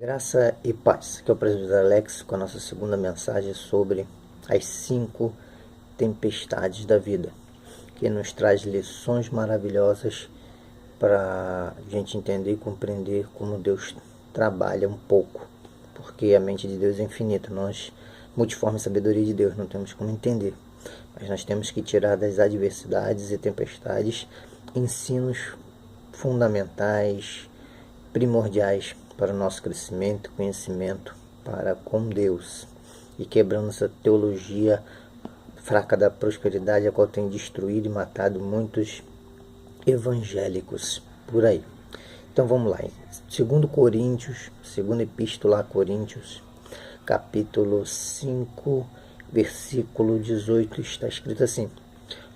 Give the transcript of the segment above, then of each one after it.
Graça e paz, que é o presbítero Alex com a nossa segunda mensagem sobre as 5 tempestades da vida, que nos traz lições maravilhosas para a gente entender e compreender como Deus trabalha um pouco, porque a mente de Deus é infinita, nós, multiforme sabedoria de Deus, não temos como entender, mas nós temos que tirar das adversidades e tempestades ensinos fundamentais, primordiais para o nosso crescimento e conhecimento para com Deus, e quebrando essa teologia fraca da prosperidade, a qual tem destruído e matado muitos evangélicos por aí. Então vamos lá, 2 Coríntios, segunda epístola a Coríntios, capítulo 5, versículo 18, está escrito assim: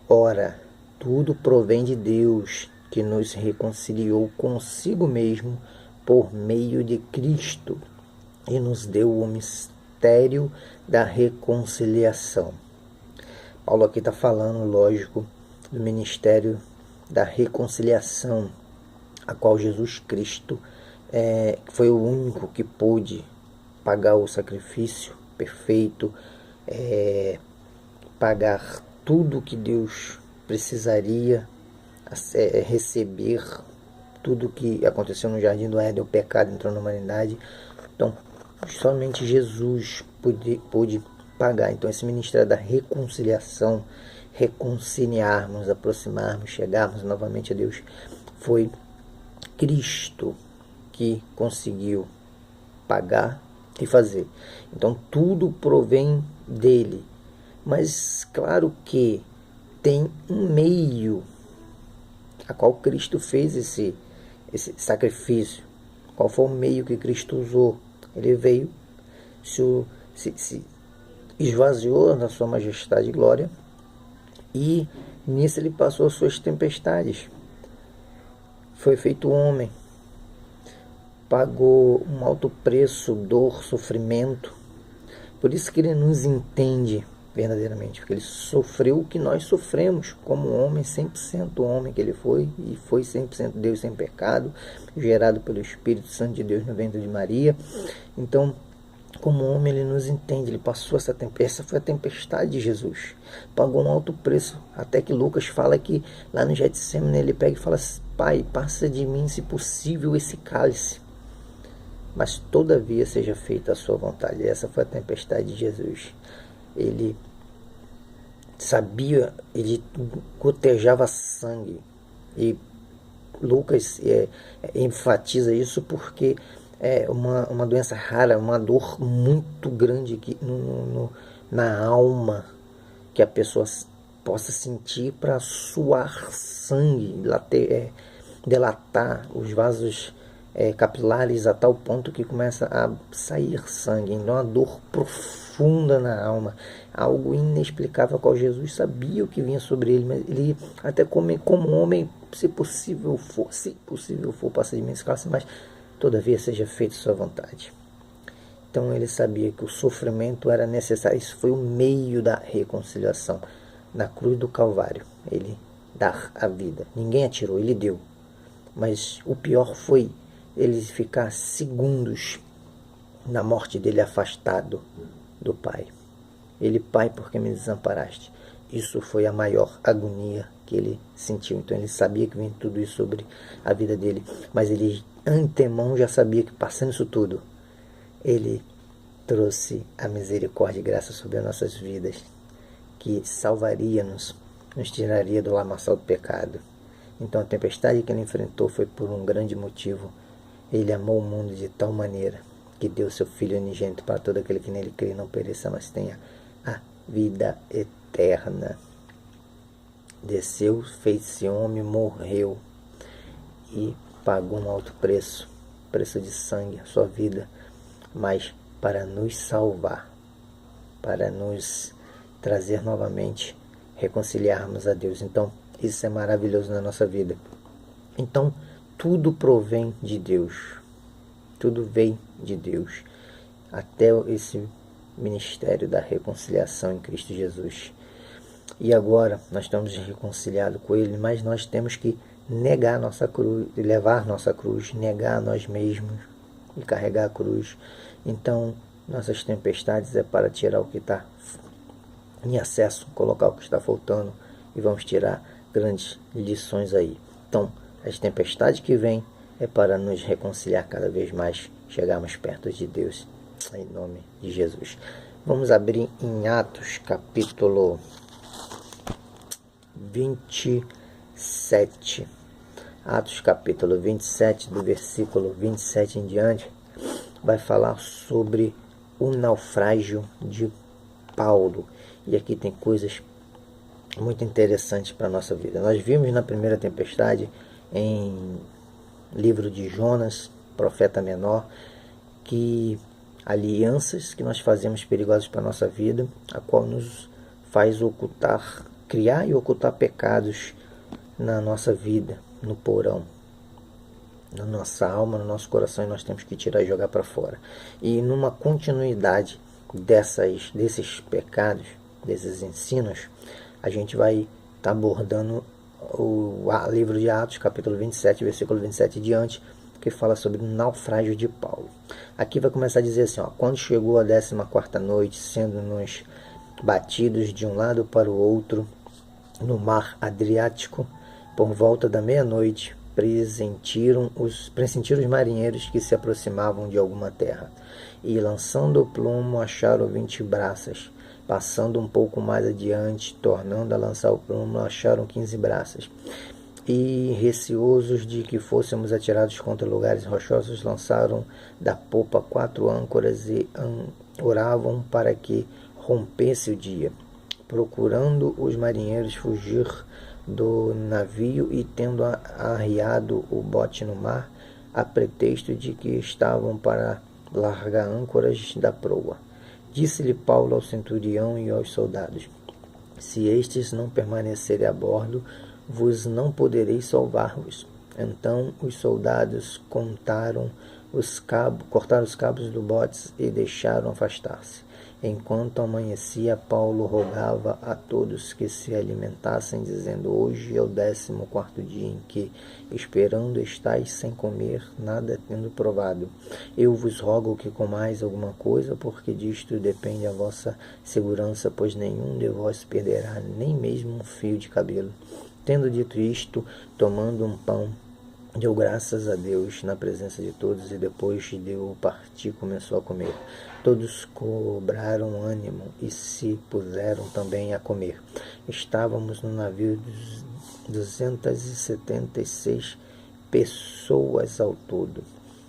Ora, tudo provém de Deus, que nos reconciliou consigo mesmo por meio de Cristo e nos deu o mistério da reconciliação. Paulo aqui está falando, lógico, do ministério da reconciliação, a qual Jesus Cristo foi o único que pôde pagar o sacrifício perfeito, pagar tudo que Deus precisaria receber, tudo que aconteceu no Jardim do Éden, o pecado entrou na humanidade. Então, somente Jesus pôde pagar. Então, esse ministério da reconciliação, reconciliarmos, aproximarmos, chegarmos novamente a Deus, foi Cristo que conseguiu pagar e fazer. Então, tudo provém dele. Mas, claro que tem um meio a qual Cristo fez esse sacrifício. Qual foi o meio que Cristo usou? Ele veio, se esvaziou na sua majestade e glória, e nisso ele passou as suas tempestades. Foi feito homem, pagou um alto preço, dor, sofrimento. Por isso que ele nos entende verdadeiramente, porque ele sofreu o que nós sofremos como homem, 100% homem que ele foi, e foi 100% Deus sem pecado, gerado pelo Espírito Santo de Deus no ventre de Maria. Então, como homem, ele nos entende, ele passou essa tempestade, essa foi a tempestade de Jesus, pagou um alto preço, até que Lucas fala que lá no Getsemane ele pega e fala: Pai, passa de mim, se possível, esse cálice, mas todavia seja feita a sua vontade. Essa foi a tempestade de Jesus. Ele sabia, ele gotejava sangue, e Lucas enfatiza isso porque é uma doença rara, uma dor muito grande na alma, que a pessoa possa sentir para suar sangue, dilatar os vasos capilares a tal ponto que começa a sair sangue. Então, uma dor profunda na alma, algo inexplicável, qual Jesus sabia o que vinha sobre ele, mas ele até como homem, se possível for, passa de mim esse cálice, mas todavia seja feita sua vontade. Então ele sabia que o sofrimento era necessário. Isso foi o meio da reconciliação. Na cruz do Calvário, ele dar a vida. Ninguém atirou, ele deu. Mas o pior foi ele ficar segundos na morte dele, afastado do Pai. Ele: Pai, por que me desamparaste? Isso foi a maior agonia que ele sentiu. Então ele sabia que vinha tudo isso sobre a vida dele, mas ele antemão já sabia que, passando isso tudo, ele trouxe a misericórdia e graça sobre as nossas vidas, que salvaria-nos, nos tiraria do lamaçal do pecado. Então a tempestade que ele enfrentou foi por um grande motivo. Ele amou o mundo de tal maneira que deu seu Filho unigênito para todo aquele que nele crê, não pereça, mas tenha a vida eterna. Desceu, fez-se homem, morreu e pagou um alto preço, preço de sangue, a sua vida, mas para nos salvar, para nos trazer novamente, reconciliarmos a Deus. Então, isso é maravilhoso na nossa vida. Então, tudo provém de Deus, tudo vem de Deus, até esse ministério da reconciliação em Cristo Jesus. E agora nós estamos reconciliados com Ele, mas nós temos que negar nossa cruz, levar nossa cruz, negar nós mesmos, e carregar a cruz. Então, nossas tempestades é para tirar o que está em excesso, colocar o que está faltando, e vamos tirar grandes lições aí. Então, as tempestades que vêm é para nos reconciliar cada vez mais, chegarmos perto de Deus, em nome de Jesus. Vamos abrir em Atos, capítulo 27. Atos, capítulo 27, do versículo 27 em diante, vai falar sobre o naufrágio de Paulo. E aqui tem coisas muito interessantes para a nossa vida. Nós vimos na primeira tempestade, em livro de Jonas, profeta menor, que alianças que nós fazemos perigosas para a nossa vida, a qual nos faz ocultar, criar e ocultar pecados na nossa vida, no porão, na nossa alma, no nosso coração, e nós temos que tirar e jogar para fora. E numa continuidade desses pecados, desses ensinos, a gente vai estar abordando o livro de Atos, capítulo 27, versículo 27 e diante, que fala sobre o naufrágio de Paulo. Aqui vai começar a dizer assim, quando chegou a 14ª noite, sendo-nos batidos de um lado para o outro no mar Adriático, por volta da meia-noite, pressentiram os marinheiros que se aproximavam de alguma terra, e lançando o plumo acharam 20 braças. Passando um pouco mais adiante, tornando a lançar o plumo, acharam 15 braças. E, receosos de que fôssemos atirados contra lugares rochosos, lançaram da popa 4 âncoras e oravam para que rompesse o dia. Procurando os marinheiros fugir do navio e tendo arriado o bote no mar, a pretexto de que estavam para largar âncoras da proa. Disse-lhe Paulo ao centurião e aos soldados: se estes não permanecerem a bordo, vos não podereis salvar-vos. Então os soldados cortaram os cabos do bote e deixaram afastar-se. Enquanto amanhecia, Paulo rogava a todos que se alimentassem, dizendo: hoje é o 14º dia em que, esperando, estáis sem comer, nada tendo provado. Eu vos rogo que comais alguma coisa, porque disto depende a vossa segurança, pois nenhum de vós perderá nem mesmo um fio de cabelo. Tendo dito isto, tomando um pão, deu graças a Deus na presença de todos, e depois de o partir, começou a comer. Todos cobraram ânimo e se puseram também a comer. Estávamos no navio 276 pessoas ao todo.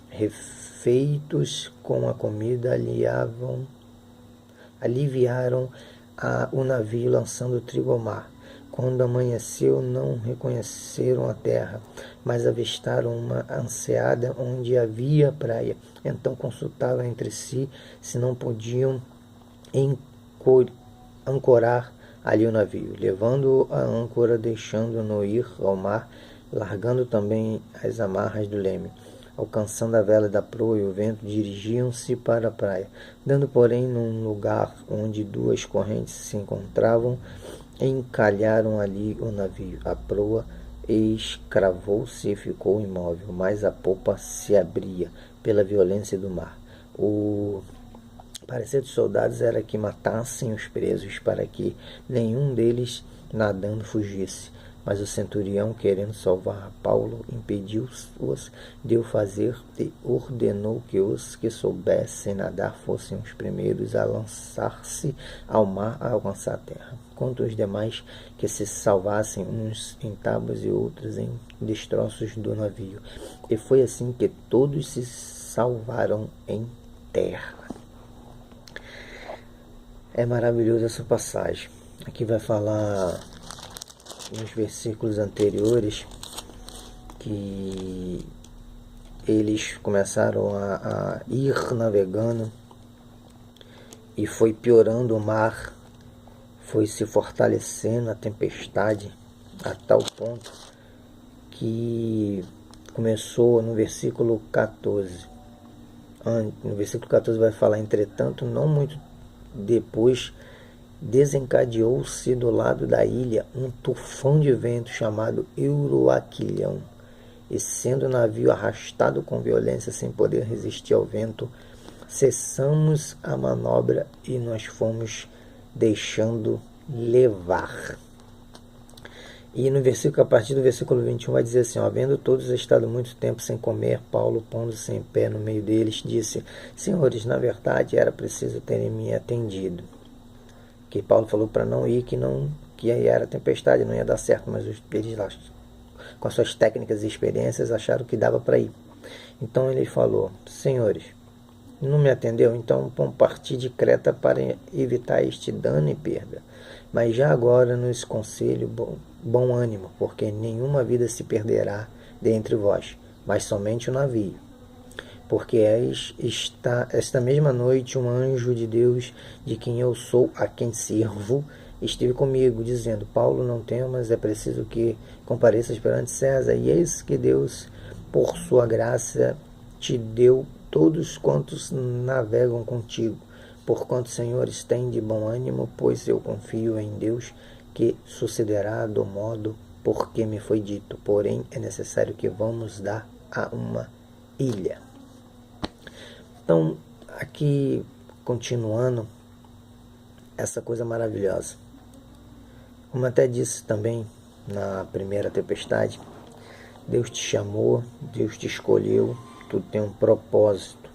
Refeitos com a comida, aliviaram o navio, lançando trigo ao mar. Quando amanheceu, não reconheceram a terra, mas avistaram uma enseada onde havia praia. Então consultaram entre si se não podiam ancorar ali o navio, levando a âncora, deixando-no ir ao mar, largando também as amarras do leme. Alcançando a vela da proa e o vento, dirigiam-se para a praia. Dando, porém, num lugar onde 2 correntes se encontravam, encalharam ali o navio. A proa escravou-se e ficou imóvel, mas a popa se abria pela violência do mar. O parecer dos soldados era que matassem os presos, para que nenhum deles nadando fugisse. Mas o centurião, querendo salvar Paulo, impediu-os de o fazer e ordenou que os que soubessem nadar fossem os primeiros a lançar-se ao mar a alcançar a terra, quanto os demais que se salvassem, uns em tábuas e outros em destroços do navio. E foi assim que todos se salvaram em terra. É maravilhosa essa passagem. Aqui vai falar nos versículos anteriores que eles começaram a ir navegando e foi piorando o mar, foi se fortalecendo a tempestade a tal ponto que começou no versículo 14. No versículo 14 vai falar: entretanto, não muito depois, desencadeou-se do lado da ilha um tufão de vento chamado Euroaquilhão, e sendo o navio arrastado com violência sem poder resistir ao vento, cessamos a manobra e nós fomos deixando levar. E no versículo, a partir do versículo 21 vai dizer assim, ó, havendo todos estado muito tempo sem comer, Paulo, pondo-se em pé no meio deles, disse, senhores, na verdade era preciso terem me atendido. Que Paulo falou para não ir, que aí era tempestade, não ia dar certo, mas eles lá, com as suas técnicas e experiências, acharam que dava para ir. Então ele falou, senhores, não me atendeu? Então vamos partir de Creta para evitar este dano e perda. Mas já agora nos conselho bom ânimo, porque nenhuma vida se perderá dentre vós, mas somente o navio. Porque esta mesma noite um anjo de Deus, de quem eu sou, a quem sirvo, esteve comigo, dizendo, Paulo, não temas, é preciso que compareças perante César, e eis que Deus, por sua graça, te deu todos quantos navegam contigo. Porquanto, senhores, tem de bom ânimo, pois eu confio em Deus, que sucederá do modo porque me foi dito. Porém, é necessário que vamos dar a uma ilha. Então, aqui, continuando, essa coisa maravilhosa. Como até disse também na primeira tempestade, Deus te chamou, Deus te escolheu, tudo tem um propósito.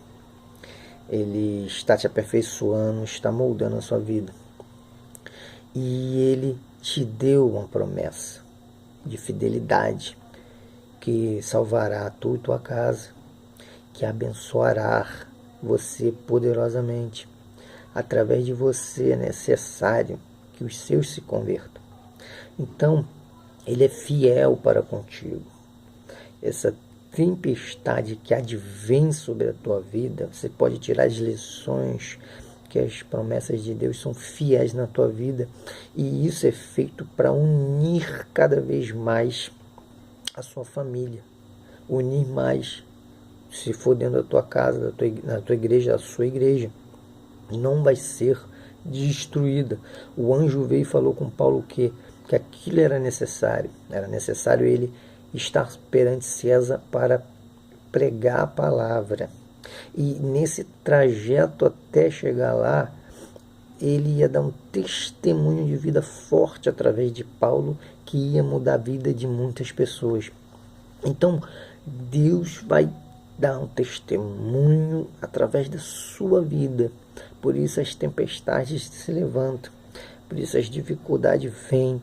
Ele está te aperfeiçoando, está moldando a sua vida. E Ele te deu uma promessa de fidelidade, que salvará tu e tua casa, que abençoará você poderosamente. Através de você é necessário que os seus se convertam. Então, Ele é fiel para contigo. Essa tempestade que advém sobre a tua vida, você pode tirar as lições, que as promessas de Deus são fiéis na tua vida, e isso é feito para unir cada vez mais a sua família, unir mais, se for dentro da tua casa, na tua igreja, a sua igreja não vai ser destruída. O anjo veio e falou com Paulo que aquilo era necessário ele estar perante César para pregar a palavra. E nesse trajeto até chegar lá, ele ia dar um testemunho de vida forte através de Paulo, que ia mudar a vida de muitas pessoas. Então, Deus vai dar um testemunho através da sua vida. Por isso as tempestades se levantam, por isso as dificuldades vêm,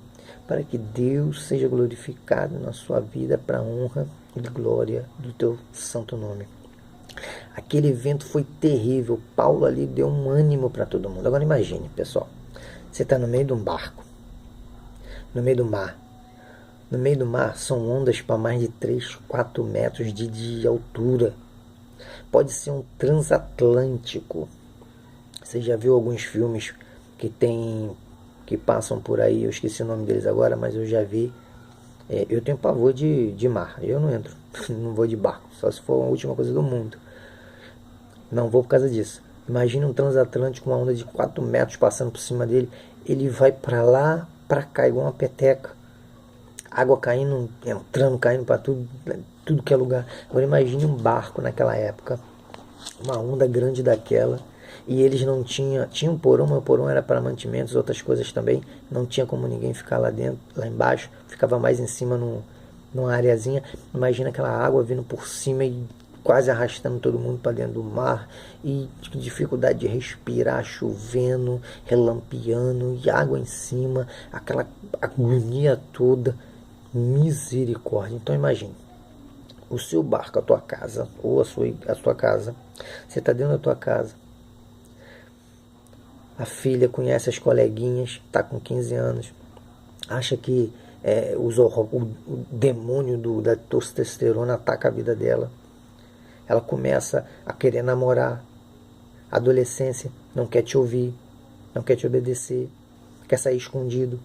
para que Deus seja glorificado na sua vida, para a honra e glória do teu santo nome. Aquele evento foi terrível. Paulo ali deu um ânimo para todo mundo. Agora imagine, pessoal, você está no meio de um barco, no meio do mar. No meio do mar são ondas para mais de 3, 4 metros de altura. Pode ser um transatlântico. Você já viu alguns filmes que passam por aí, eu esqueci o nome deles agora, mas eu já vi. Eu tenho pavor de mar, eu não entro, não vou de barco, só se for a última coisa do mundo. Não vou por causa disso. Imagina um transatlântico, uma onda de 4 metros passando por cima dele, ele vai para lá, para cá, igual uma peteca. Água caindo, entrando, caindo para tudo que é lugar. Agora imagine um barco naquela época, uma onda grande daquela, e eles não tinham um porão, mas o porão era para mantimentos, outras coisas também, não tinha como ninguém ficar lá dentro, lá embaixo, ficava mais em cima numa areazinha. Imagina aquela água vindo por cima e quase arrastando todo mundo para dentro do mar, e dificuldade de respirar, chovendo, relampeando, e água em cima, aquela agonia toda, misericórdia. Então imagine, o seu barco, a tua casa, ou a sua casa, você está dentro da tua casa, a filha conhece as coleguinhas, está com 15 anos, acha que o demônio da testosterona ataca a vida dela. Ela começa a querer namorar. A adolescência não quer te ouvir, não quer te obedecer, quer sair escondido,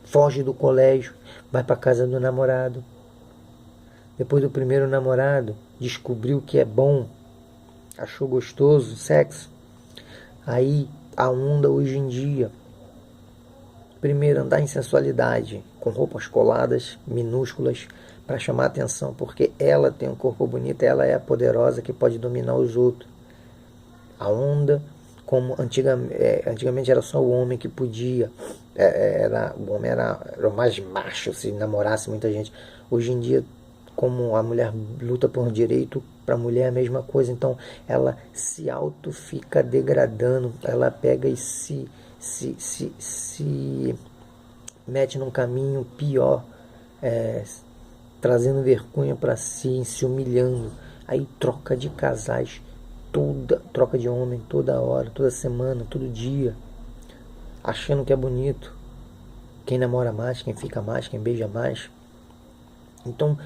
foge do colégio, vai para casa do namorado. Depois do primeiro namorado, descobriu que é bom, achou gostoso, sexo. Aí a onda hoje em dia, primeiro andar em sensualidade, com roupas coladas, minúsculas, para chamar a atenção, porque ela tem um corpo bonito, ela é a poderosa que pode dominar os outros. A onda, como antigamente era só o homem que podia, o homem era o mais macho se namorasse muita gente. Hoje em dia, como a mulher luta por um direito, para a mulher é a mesma coisa, então ela se auto fica degradando, ela pega e se mete num caminho pior, trazendo vergonha para si, se humilhando. Aí troca de casais, troca de homem toda hora, toda semana, todo dia, achando que é bonito. Quem namora mais, quem fica mais, quem beija mais. Então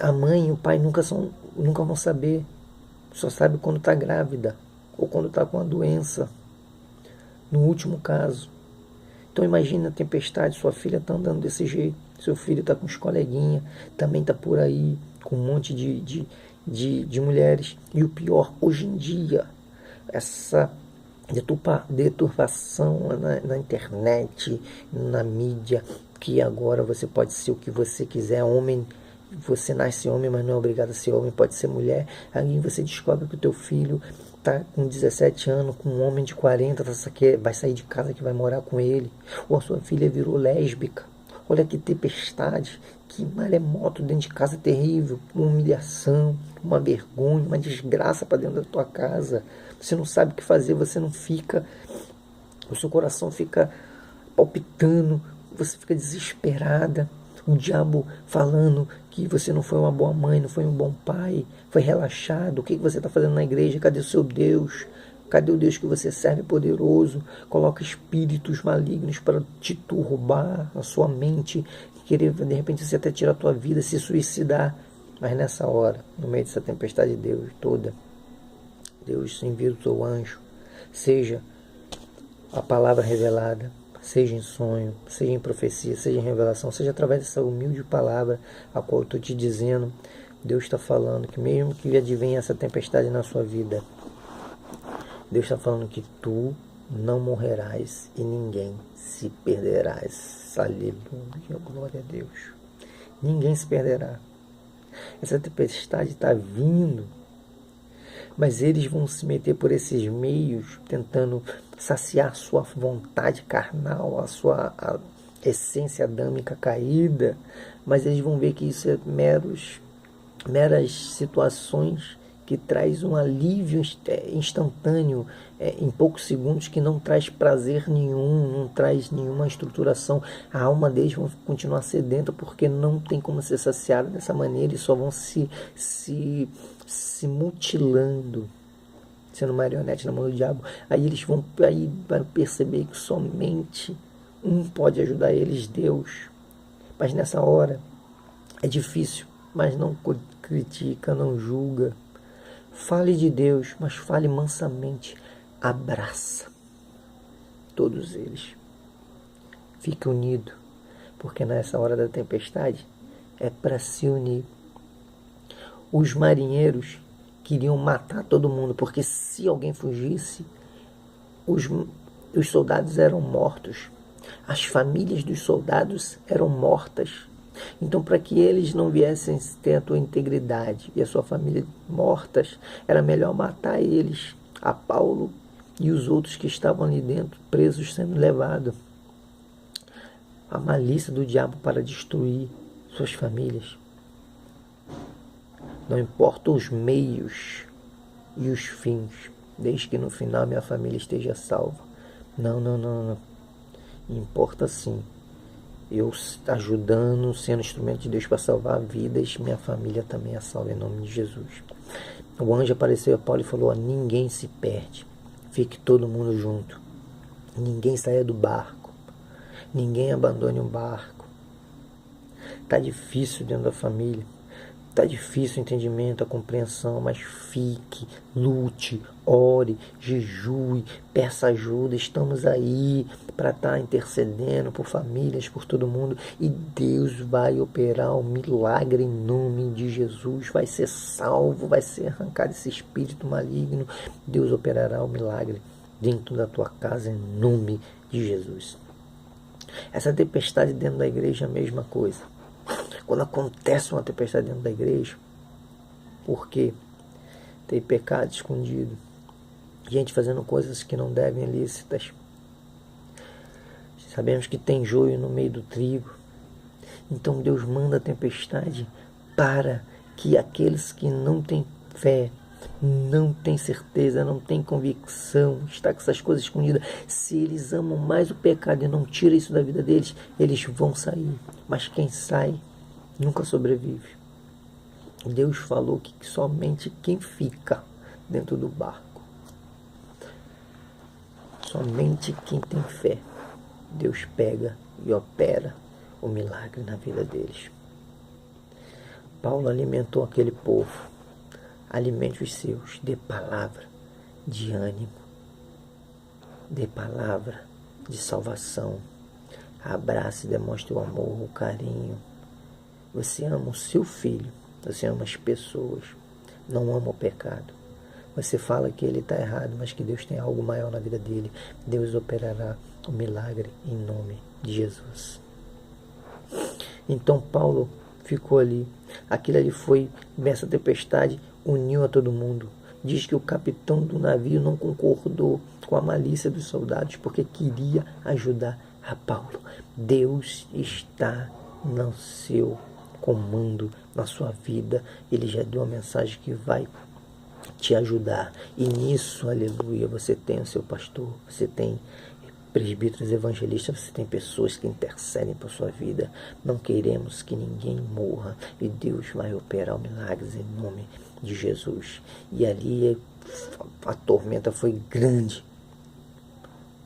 a mãe e o pai nunca vão saber. Só sabe quando está grávida ou quando está com a doença. No último caso. Então imagina a tempestade, sua filha está andando desse jeito, seu filho está com os coleguinhas, também está por aí com um monte de mulheres. E o pior, hoje em dia, essa deturpação na internet, na mídia, que agora você pode ser o que você quiser, homem, você nasce homem, mas não é obrigado a ser homem, pode ser mulher. Aí você descobre que o teu filho tá com 17 anos, com um homem de 40, vai sair de casa, que vai morar com ele. Ou a sua filha virou lésbica. Olha que tempestade, que maremoto dentro de casa terrível, uma humilhação, uma vergonha, uma desgraça para dentro da tua casa. Você não sabe o que fazer, você não fica, o seu coração fica palpitando, você fica desesperada. O diabo falando que você não foi uma boa mãe, não foi um bom pai, foi relaxado. O que você está fazendo na igreja? Cadê o seu Deus? Cadê o Deus que você serve poderoso? Coloca espíritos malignos para te turbar a sua mente, querer de repente você até tirar a tua vida, se suicidar. Mas nessa hora, no meio dessa tempestade de Deus toda, Deus envia o seu anjo, seja a palavra revelada, seja em sonho, seja em profecia, seja em revelação, seja através dessa humilde palavra a qual eu estou te dizendo. Deus está falando que mesmo que advenha essa tempestade na sua vida, Deus está falando que tu não morrerás e ninguém se perderás. Aleluia, glória a Deus. Ninguém se perderá. Essa tempestade está vindo, mas eles vão se meter por esses meios, tentando saciar sua vontade carnal, a essência adâmica caída, mas eles vão ver que isso é meras situações que traz um alívio instantâneo, em poucos segundos, que não traz prazer nenhum, não traz nenhuma estruturação. A alma deles vai continuar sedenta, porque não tem como ser saciada dessa maneira, e só vão se mutilando, sendo marionete na mão do diabo. Aí eles vão perceber que somente um pode ajudar eles, Deus. Mas nessa hora é difícil, mas não critica, não julga. Fale de Deus, mas fale mansamente. Abraça todos eles. Fique unido, porque nessa hora da tempestade é para se unir. Os marinheiros queriam matar todo mundo, porque se alguém fugisse, os soldados eram mortos. As famílias dos soldados eram mortas. Então, para que eles não viessem ter a tua integridade e a sua família mortas, era melhor matar eles, a Paulo e os outros que estavam ali dentro, presos, sendo levados. A malícia do diabo para destruir suas famílias. Não importa os meios e os fins, desde que no final minha família esteja salva. Não. Importa sim. Eu ajudando, sendo instrumento de Deus para salvar vidas, minha família também é salva, em nome de Jesus. O anjo apareceu a Paulo e falou: ninguém se perde, fique todo mundo junto. Ninguém saia do barco, ninguém abandone o barco. Tá difícil dentro da família, tá difícil o entendimento, a compreensão, mas fique, lute, ore, jejue, peça ajuda. Estamos aí para estar intercedendo por famílias, por todo mundo, e Deus vai operar um milagre em nome de Jesus. Vai ser salvo, vai ser arrancado esse espírito maligno. Deus operará o milagre dentro da tua casa em nome de Jesus. Essa tempestade dentro da igreja é a mesma coisa. Quando acontece uma tempestade dentro da igreja, porque tem pecado escondido, gente fazendo coisas que não devem, ilícitas. Sabemos que tem joio no meio do trigo. Então Deus manda a tempestade para que aqueles que não têm fé, não têm certeza, não têm convicção, está com essas coisas escondidas, se eles amam mais o pecado e não tiram isso da vida deles, eles vão sair. Mas quem sai nunca sobrevive. Deus falou que somente quem fica dentro do barco, somente quem tem fé, Deus pega e opera o milagre na vida deles. Paulo alimentou aquele povo. Alimente os seus, dê palavra de ânimo, dê palavra de salvação. Abrace e demonstre o amor, o carinho. Você ama o seu filho, você ama as pessoas, não ama o pecado. Você fala que ele está errado, mas que Deus tem algo maior na vida dele. Deus operará o milagre em nome de Jesus. Então Paulo ficou ali. Aquilo ali foi, nessa tempestade, uniu a todo mundo. Diz que o capitão do navio não concordou com a malícia dos soldados, porque queria ajudar a Paulo. Deus está no seu comando, na sua vida. Ele já deu uma mensagem que vai te ajudar. E nisso, aleluia, você tem o seu pastor, você tem presbíteros evangelistas, você tem pessoas que intercedem por sua vida. Não queremos que ninguém morra, e Deus vai operar milagres em nome de Jesus. E ali a tormenta foi grande,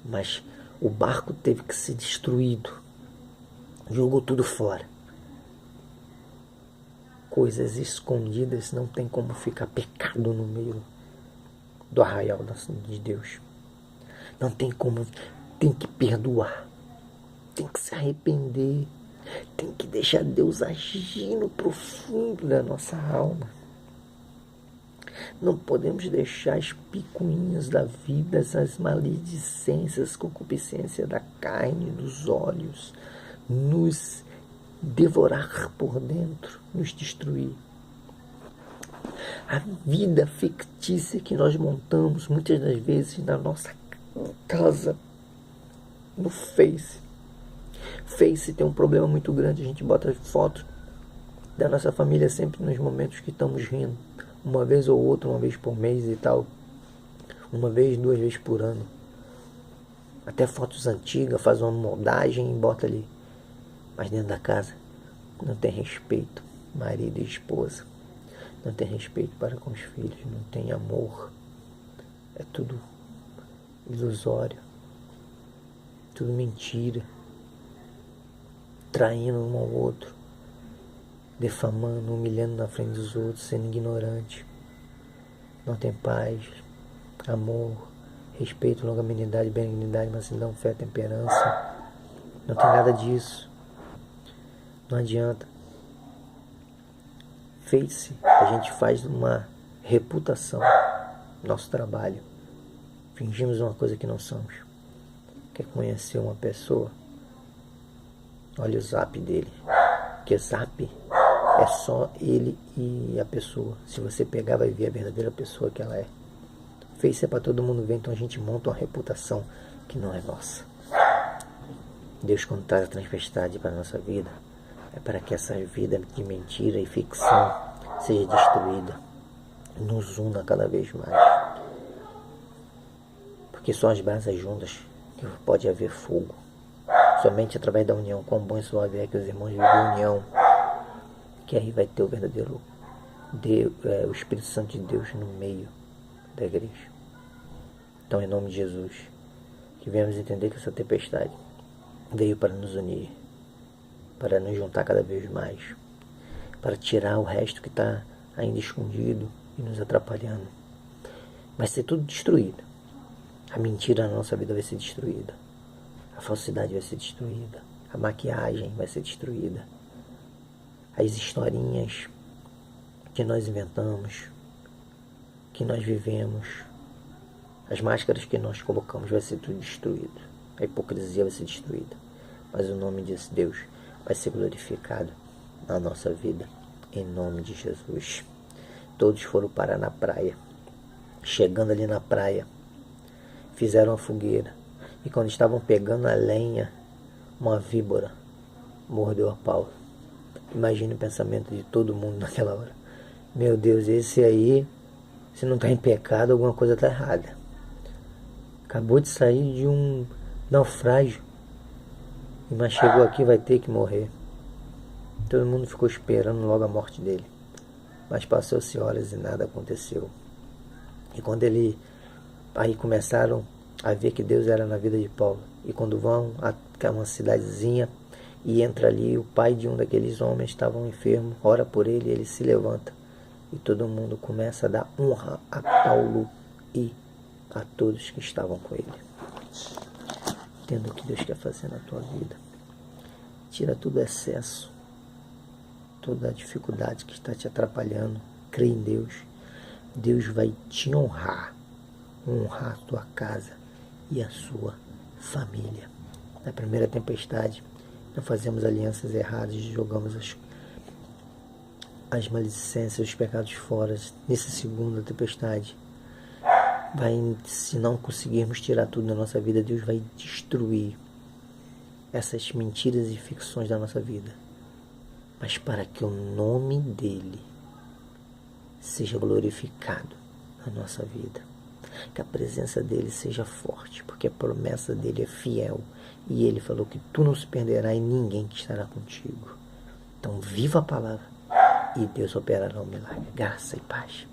mas o barco teve que ser destruído, jogou tudo fora. Coisas escondidas não tem como ficar pecado no meio do arraial de Deus. Não tem como. Tem que perdoar, tem que se arrepender, tem que deixar Deus agir no profundo da nossa alma. Não podemos deixar as picuinhas da vida, as maledicências, concupiscência da carne, dos olhos, nos devorar por dentro, nos destruir. A vida fictícia que nós montamos muitas das vezes na nossa casa, no Face. Face tem um problema muito grande. A gente bota fotos da nossa família sempre nos momentos que estamos rindo. Uma vez ou outra, uma vez por mês e tal. Uma vez, 2 vezes por ano. Até fotos antigas, faz uma moldagem e bota ali. Mas dentro da casa não tem respeito. Marido e esposa. Não tem respeito para com os filhos. Não tem amor. É tudo ilusório. Tudo mentira, traindo um ao outro, defamando, humilhando na frente dos outros, sendo ignorante. Não tem paz, amor, respeito, longanimidade, benignidade, mansidão, fé, temperança. Não tem nada disso. Não adianta. Face, a gente faz uma reputação, nosso trabalho. Fingimos uma coisa que não somos. Quer conhecer uma pessoa? Olha o zap dele. Porque zap é só ele e a pessoa. Se você pegar, vai ver a verdadeira pessoa que ela é. Face é para todo mundo ver, então a gente monta uma reputação que não é nossa. Deus, quando traz a tempestade para a nossa vida, é para que essa vida de mentira e ficção seja destruída. Nos una cada vez mais. Porque só as brasas juntas que pode haver fogo. Somente através da união, quão bom e suave é que os irmãos vivem em união, que aí vai ter o verdadeiro Deus, o Espírito Santo de Deus no meio da igreja. Então, em nome de Jesus, que venhamos entender que essa tempestade veio para nos unir, para nos juntar cada vez mais, para tirar o resto que está ainda escondido e nos atrapalhando. Vai ser tudo destruído. A mentira na nossa vida vai ser destruída. A falsidade vai ser destruída. A maquiagem vai ser destruída. As historinhas que nós inventamos, que nós vivemos, as máscaras que nós colocamos, vai ser tudo destruído. A hipocrisia vai ser destruída. Mas o nome de Deus vai ser glorificado na nossa vida, em nome de Jesus. Todos foram parar na praia. Chegando ali na praia, fizeram uma fogueira. E quando estavam pegando a lenha, uma víbora mordeu a Paulo. Imagine o pensamento de todo mundo naquela hora. Meu Deus, esse aí, se não está em pecado, alguma coisa está errada. Acabou de sair de um naufrágio, mas chegou aqui, vai ter que morrer. Todo mundo ficou esperando logo a morte dele. Mas passou-se horas e nada aconteceu. E quando aí começaram a ver que Deus era na vida de Paulo. E quando vão a uma cidadezinha e entra ali, o pai de um daqueles homens estava enfermo, ora por ele, ele se levanta. E todo mundo começa a dar honra a Paulo e a todos que estavam com ele. Entenda o que Deus quer fazer na tua vida. Tira todo o excesso, toda a dificuldade que está te atrapalhando. Crê em Deus. Deus vai te honrar a tua casa e a sua família. Na primeira tempestade, nós fazemos alianças erradas, jogamos as maledicências, os pecados fora. Nessa segunda tempestade, se não conseguirmos tirar tudo da nossa vida, Deus vai destruir essas mentiras e ficções da nossa vida. Mas para que o nome dele seja glorificado na nossa vida, que a presença dele seja forte, porque a promessa dele é fiel, e ele falou que tu não se perderás e ninguém que estará contigo. Então viva a palavra e Deus operará um milagre. Graça e paz.